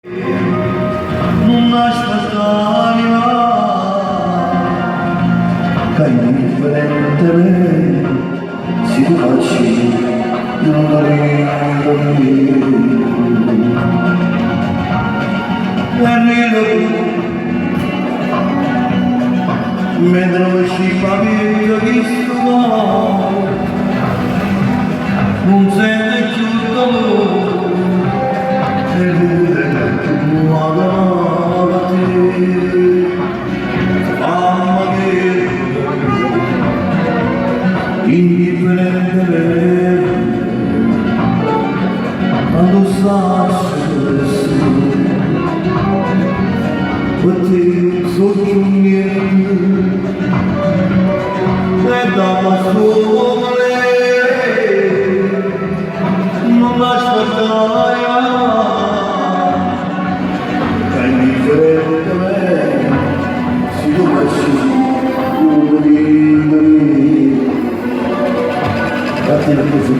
non aspettava che indifferentemente si facci non dormire mentre ci pavimento che sto non sente più dolore e più amate mamma che indifferente quando sassi perché sono niente e dalla sole non l'aspettava che indifferentemente si dovesse udire. Grazie a tutti,